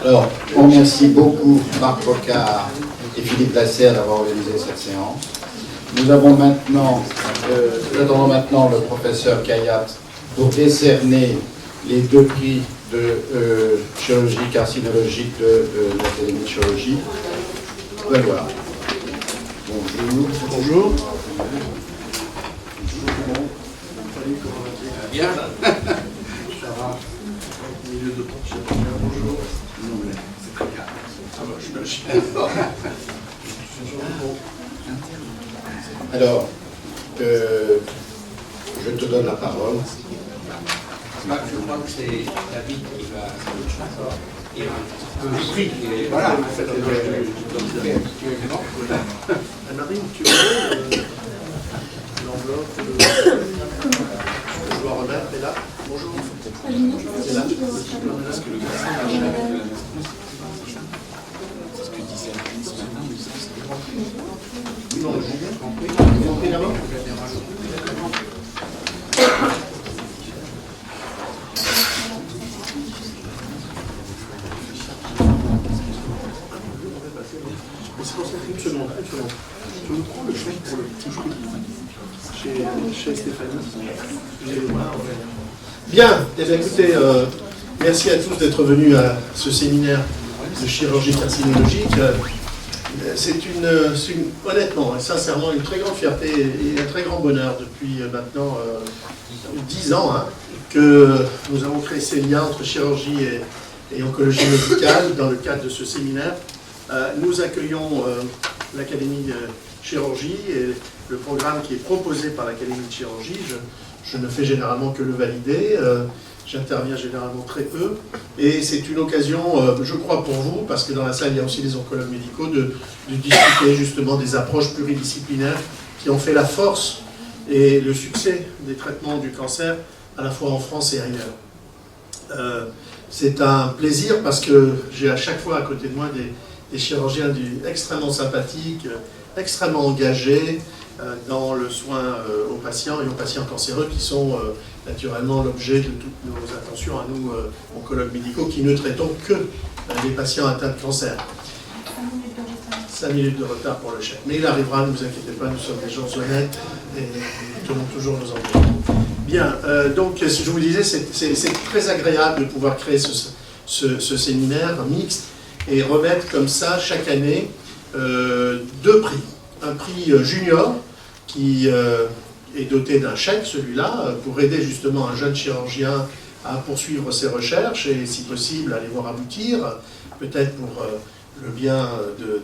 Alors, on remercie beaucoup Marc Bocard et Philippe Lasserre d'avoir organisé cette séance. Nous attendons maintenant le professeur Kayat pour décerner les 2 prix de chirurgie carcinologique de l'Académie de chirurgie. Ben voilà. Bonjour. Bonjour. Bien. Ça va. Milieu de ton chirurgien, bonjour. Non, mais c'est très bien. Ah bah, je suis le chien. Alors, je te donne la parole. Je crois que c'est David qui va et un prix. Voilà. Anne-Marie, tu veux l'enveloppe je dois remettre, et là, bonjour. C'est là. Non, je vous prie d'abord. C'est pour ça qu'une seconde. Je vous prends le chèque pour le petit prix chez Stéphanie. Bien, eh bien, écoutez, merci à tous d'être venus à ce séminaire de chirurgie carcinologique. C'est honnêtement et sincèrement une très grande fierté et un très grand bonheur depuis maintenant 10 ans que nous avons créé ces liens entre chirurgie et oncologie médicale dans le cadre de ce séminaire. Nous accueillons l'Académie de chirurgie et le programme qui est proposé par l'Académie de chirurgie. Je ne fais généralement que le valider. J'interviens généralement très peu. Et c'est une occasion, je crois pour vous, parce que dans la salle il y a aussi des oncologues médicaux, de discuter justement des approches pluridisciplinaires qui ont fait la force et le succès des traitements du cancer, à la fois en France et ailleurs. C'est un plaisir parce que j'ai à chaque fois à côté de moi des chirurgiens extrêmement sympathiques, extrêmement engagés dans le soin aux patients et aux patients cancéreux qui sont naturellement l'objet de toutes nos attentions à nous, oncologues médicaux, qui ne traitons que les patients atteints de cancer. 5 minutes de retard pour le chèque. Mais il arrivera, ne vous inquiétez pas, nous sommes des gens honnêtes et nous tenons toujours nos engagements. Bien, donc je vous disais, c'est très agréable de pouvoir créer ce séminaire mixte et remettre comme ça chaque année 2 prix. Un prix junior qui est doté d'un chèque, celui-là, pour aider justement un jeune chirurgien à poursuivre ses recherches et si possible à les voir aboutir, peut-être pour le bien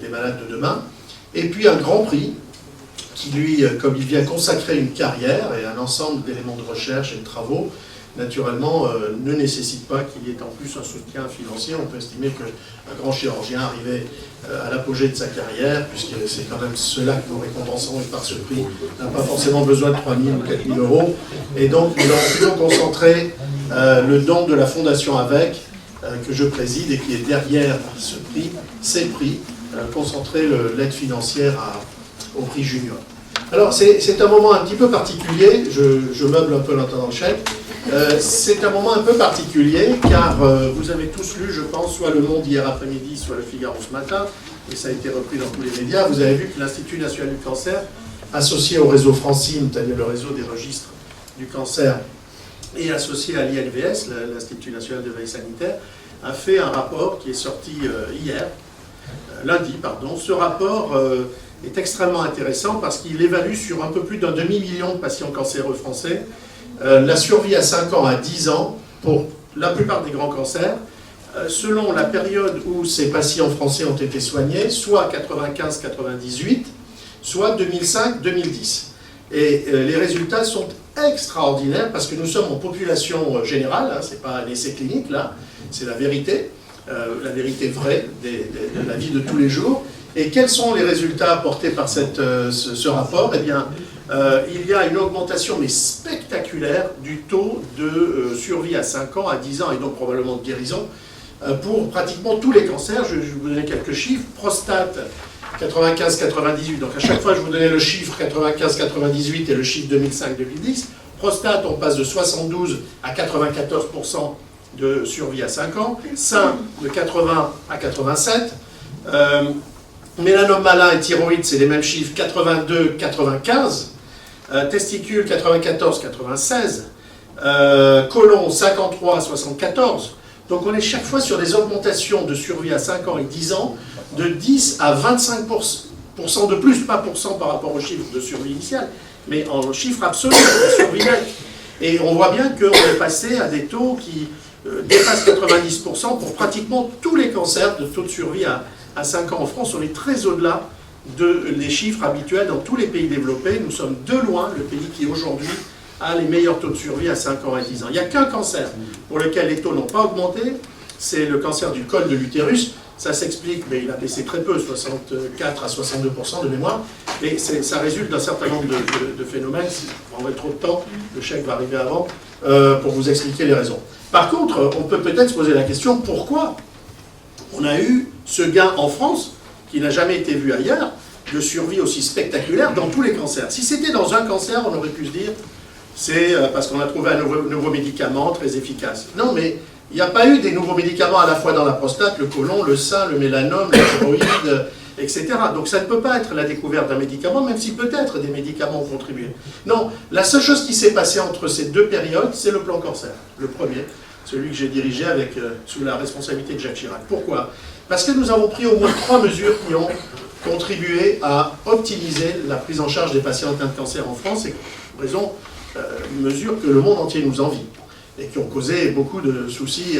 des malades de demain. Et puis un grand prix qui lui, comme il vient consacrer une carrière et un ensemble d'éléments de recherche et de travaux, naturellement, ne nécessite pas qu'il y ait en plus un soutien financier. On peut estimer qu'un grand chirurgien arrivé à l'apogée de sa carrière, puisque c'est quand même cela que nous récompensons et par ce prix, n'a pas forcément besoin de 3 000 ou 4 000 euros. Et donc, nous avons plutôt concentré le don de la Fondation AVEC, que je préside et qui est derrière ce prix, ces prix, concentrer l'aide financière au prix junior. Alors, c'est un moment un petit peu particulier, je meuble un peu l'entendant le chèque. C'est un moment un peu particulier car vous avez tous lu, je pense, soit Le Monde hier après-midi, soit Le Figaro ce matin, et ça a été repris dans tous les médias. Vous avez vu que l'Institut national du cancer, associé au réseau Francine, c'est-à-dire le réseau des registres du cancer, et associé à l'INVS, l'Institut national de veille sanitaire, a fait un rapport qui est sorti lundi. Ce rapport est extrêmement intéressant parce qu'il évalue sur un peu plus d'un demi-million de patients cancéreux français la survie à 5 ans à 10 ans pour la plupart des grands cancers, selon la période où ces patients français ont été soignés, soit 95-98, soit 2005-2010. Et les résultats sont extraordinaires parce que nous sommes en population générale, ce n'est pas un essai clinique là, c'est la vérité vraie de la vie de tous les jours. Et quels sont les résultats apportés par ce rapport? Eh bien, il y a une augmentation mais spectaculaire du taux de survie à 5 ans, à 10 ans et donc probablement de guérison pour pratiquement tous les cancers. Je vais vous donner quelques chiffres. Prostate, 95-98, donc à chaque fois je vous donnais le chiffre 95-98 et le chiffre 2005-2010. Prostate, on passe de 72 à 94% de survie à 5 ans, sein de 80 à 87, mélanome malin et thyroïde, c'est les mêmes chiffres, 82, 95, testicules 94, 96, côlon 53 à 74. Donc on est chaque fois sur des augmentations de survie à 5 ans et 10 ans de 10 à 25% de plus, pas pourcent par rapport au chiffre de survie initiale, mais en chiffre absolu de survie nette. Et on voit bien qu'on est passé à des taux qui dépassent 90% pour pratiquement tous les cancers de taux de survie à 5 ans. En France, on est très au-delà des chiffres habituels dans tous les pays développés. Nous sommes de loin le pays qui aujourd'hui a les meilleurs taux de survie à 5 ans et 10 ans. Il n'y a qu'un cancer pour lequel les taux n'ont pas augmenté, c'est le cancer du col de l'utérus. Ça s'explique, mais il a baissé très peu, 64 à 62% de mémoire, et ça résulte d'un certain nombre de phénomènes. Si vous prendrez trop de temps, le chèque va arriver avant, pour vous expliquer les raisons. Par contre, on peut peut-être se poser la question, pourquoi on a eu ce gain en France, qui n'a jamais été vu ailleurs, de survie aussi spectaculaire dans tous les cancers. Si c'était dans un cancer, on aurait pu se dire, c'est parce qu'on a trouvé un nouveau médicament très efficace. Non, mais il n'y a pas eu des nouveaux médicaments à la fois dans la prostate, le côlon, le sein, le mélanome, le thyroïde, etc. Donc ça ne peut pas être la découverte d'un médicament, même si peut-être des médicaments ont contribué. Non, la seule chose qui s'est passée entre ces deux périodes, c'est le plan cancer, le premier, celui que j'ai dirigé sous la responsabilité de Jacques Chirac. Pourquoi? Parce que nous avons pris au moins 3 mesures qui ont contribué à optimiser la prise en charge des patients atteints de cancer en France, et raison, mesures que le monde entier nous envie, et qui ont causé beaucoup de soucis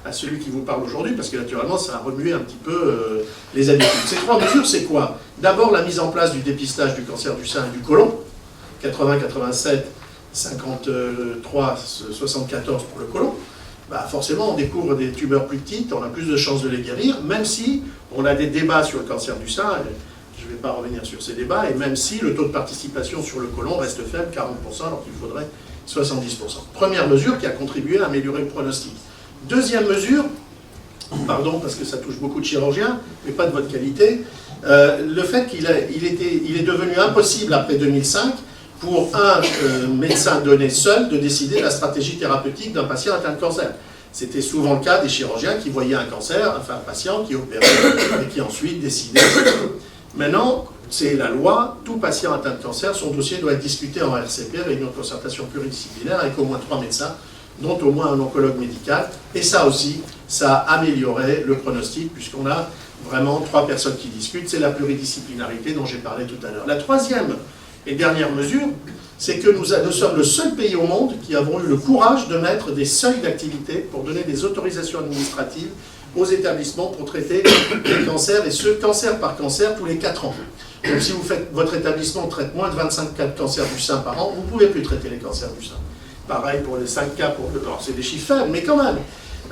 à celui qui vous parle aujourd'hui, parce que naturellement, ça a remué un petit peu les habitudes. Ces 3 mesures, c'est quoi? D'abord, la mise en place du dépistage du cancer du sein et du côlon, 80, 87, 53, 74 pour le côlon. Bah forcément, on découvre des tumeurs plus petites, on a plus de chances de les guérir, même si on a des débats sur le cancer du sein, je ne vais pas revenir sur ces débats, et même si le taux de participation sur le côlon reste faible, 40%, alors qu'il faudrait 70%. Première mesure qui a contribué à améliorer le pronostic. Deuxième mesure, pardon parce que ça touche beaucoup de chirurgiens, mais pas de votre qualité, le fait qu'il est devenu impossible après 2005 pour un médecin donné seul de décider de la stratégie thérapeutique d'un patient atteint de cancer. C'était souvent le cas des chirurgiens qui voyaient un cancer, enfin un patient qui opérait et qui ensuite décidait. Maintenant, c'est la loi, tout patient atteint de cancer, son dossier doit être discuté en RCP, réunion de concertation pluridisciplinaire, avec au moins 3 médecins, dont au moins un oncologue médical. Et ça aussi, ça a amélioré le pronostic, puisqu'on a vraiment 3 personnes qui discutent. C'est la pluridisciplinarité dont j'ai parlé tout à l'heure. La troisième et dernière mesure, c'est que nous sommes le seul pays au monde qui avons eu le courage de mettre des seuils d'activité pour donner des autorisations administratives aux établissements pour traiter les cancers, et ce, cancer par cancer, tous les 4 ans. Donc si votre établissement traite moins de 25 cas de cancer du sein par an, vous ne pouvez plus traiter les cancers du sein. Pareil pour les 5 cas, alors c'est des chiffres faibles, mais quand même.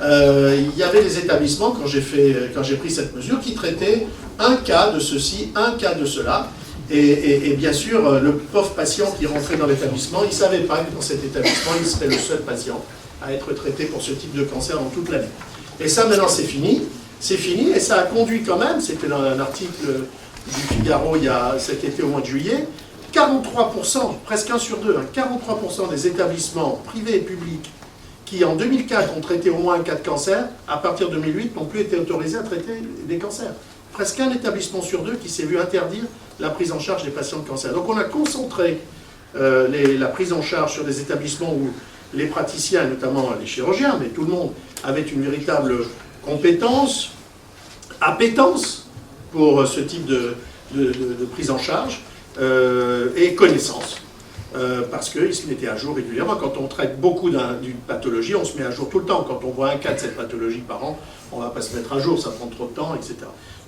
Il y avait des établissements, quand j'ai pris cette mesure, qui traitaient un cas de ceci, un cas de cela. Et bien sûr, le pauvre patient qui rentrait dans l'établissement, il ne savait pas que dans cet établissement, il serait le seul patient à être traité pour ce type de cancer dans toute l'année. Et ça, maintenant, c'est fini, et ça a conduit quand même, c'était dans un article du Figaro cet été au mois de juillet, 43%, presque 1 sur 2, 43% des établissements privés et publics qui, en 2004, ont traité au moins un cas de cancer, à partir de 2008, n'ont plus été autorisés à traiter des cancers. Presque un établissement sur 2 qui s'est vu interdire la prise en charge des patients de cancer. Donc on a concentré la prise en charge sur des établissements où les praticiens, notamment les chirurgiens, mais tout le monde, avait une véritable compétence, appétence pour ce type de prise en charge et connaissance. Parce qu'ils se mettaient à jour régulièrement. Quand on traite beaucoup d'une pathologie, on se met à jour tout le temps. Quand on voit un cas de cette pathologie par an, on ne va pas se mettre à jour, ça prend trop de temps, etc.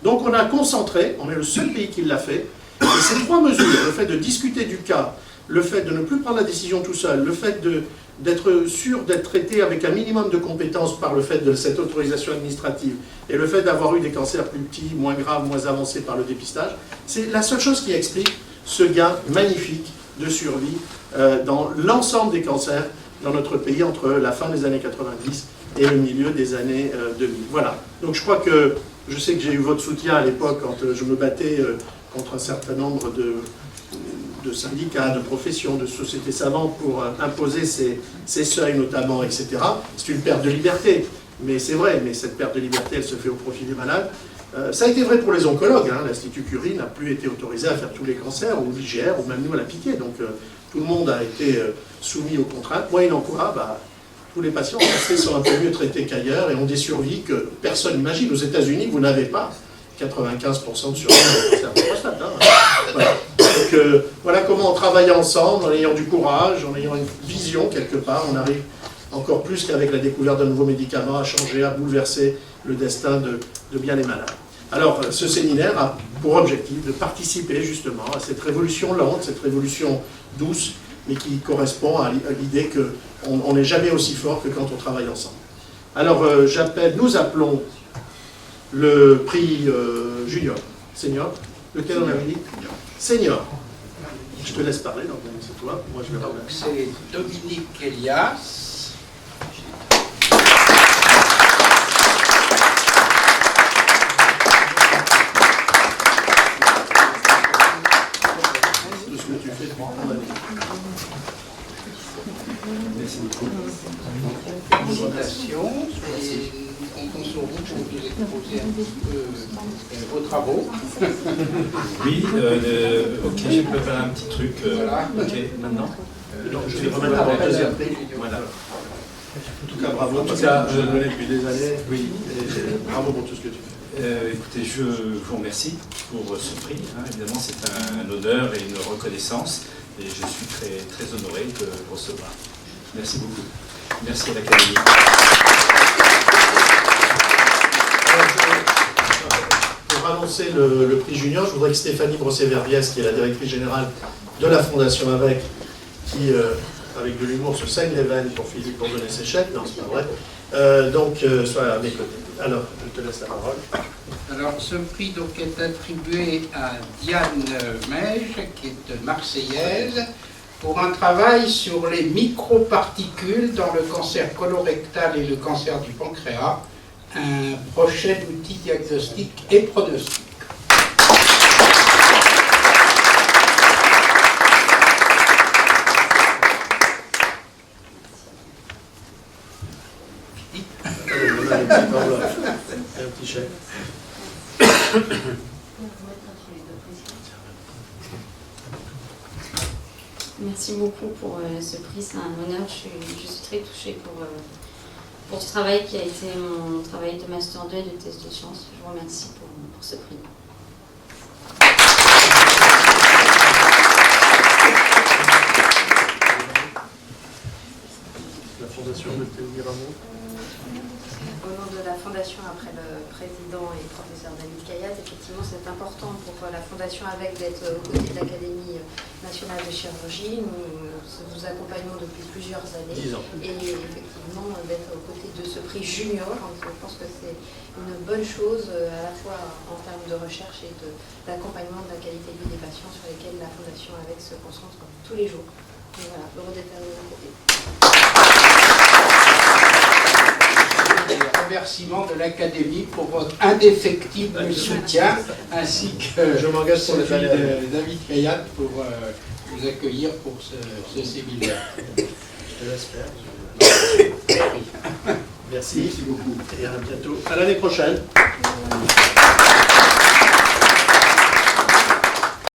Donc on a concentré, on est le seul pays qui l'a fait, et ces 3 mesures, le fait de discuter du cas, le fait de ne plus prendre la décision tout seul, le fait d'être sûr d'être traité avec un minimum de compétences par le fait de cette autorisation administrative, et le fait d'avoir eu des cancers plus petits, moins graves, moins avancés par le dépistage, c'est la seule chose qui explique ce gain magnifique de survie dans l'ensemble des cancers dans notre pays entre la fin des années 90 et le milieu des années 2000. Voilà. Donc je crois que, je sais que j'ai eu votre soutien à l'époque quand je me battais contre un certain nombre de syndicats, de professions, de sociétés savantes pour imposer ces seuils notamment, etc. C'est une perte de liberté. Mais c'est vrai, mais cette perte de liberté, elle se fait au profit des malades. Ça a été vrai pour les oncologues. Hein. L'Institut Curie n'a plus été autorisé à faire tous les cancers, ou l'IGR, ou même nous à la Pitié. Donc tout le monde a été soumis aux contraintes. Moyennant quoi, tous les patients français sont un peu mieux traités qu'ailleurs et ont des survies que personne n'imagine. Aux États-Unis, vous n'avez pas 95% de survie de cancer de prostate. Hein. Voilà. Donc voilà comment on travaille ensemble, en ayant du courage, en ayant une vision quelque part, on arrive encore plus qu'avec la découverte d'un nouveau médicament à changer, à bouleverser le destin de bien des malades. Alors, ce séminaire a pour objectif de participer justement à cette révolution lente, cette révolution douce, mais qui correspond à l'idée qu'on n'est jamais aussi fort que quand on travaille ensemble. Alors, nous appelons le prix junior, senior, lequel on avait dit senior. Je te laisse parler, donc c'est toi. Moi, je vais donc c'est Dominique Elias. Merci beaucoup. Présentation et on compte sur vous pour nous exposer un petit peu vos travaux. Oui, ok, je peux faire un petit truc. Voilà. Ok, maintenant. donc, je vais remettre la deuxième prix. Voilà. En tout cas, bravo, En tout parce cas, que je le connais depuis des années. Oui. Et bravo pour tout ce que tu fais. Écoutez, je vous remercie pour ce prix. Hein. Évidemment, c'est un honneur et une reconnaissance. Et je suis très, très honoré de le recevoir. Merci beaucoup. Merci à l'Académie. Pour annoncer le prix junior, je voudrais que Stéphanie Brosset-Verbiès, qui est la directrice générale de la Fondation AVEC, qui, avec de l'humour, se saigne les veines pour Philippe pour donner ses chèques, non, c'est pas vrai, soit à mes côtés. Alors, je te laisse la parole. Alors, ce prix donc, est attribué à Diane Meige, qui est marseillaise, pour un travail sur les microparticules dans le cancer colorectal et le cancer du pancréas, un prochain outil diagnostique et pronostic. Un petit chèque. Merci beaucoup pour ce prix, c'est un honneur. Je suis très touchée pour ce travail qui a été mon travail de Master 2 et de thèse de sciences. Je vous remercie pour ce prix. La Fondation de Théodomir Ramon. Au nom de la Fondation, après le président et professeur David Kayat, effectivement c'est important pour la Fondation AVEC d'être aux côtés de l'Académie nationale de chirurgie. Nous accompagnons depuis plusieurs années. 10 ans. Et effectivement d'être aux côtés de ce prix junior, je pense que c'est une bonne chose à la fois en termes de recherche et d'accompagnement de la qualité de vie des patients sur lesquels la Fondation AVEC se concentre tous les jours. Donc voilà, heureux d'être à vos côtés. Remerciements de l'Académie pour votre indéfectible soutien, ainsi que Je m'engage pour les celui années. de David Kayat pour vous accueillir pour ce séminaire. Je te laisse faire. Merci. Merci beaucoup. Et à bientôt. À l'année prochaine.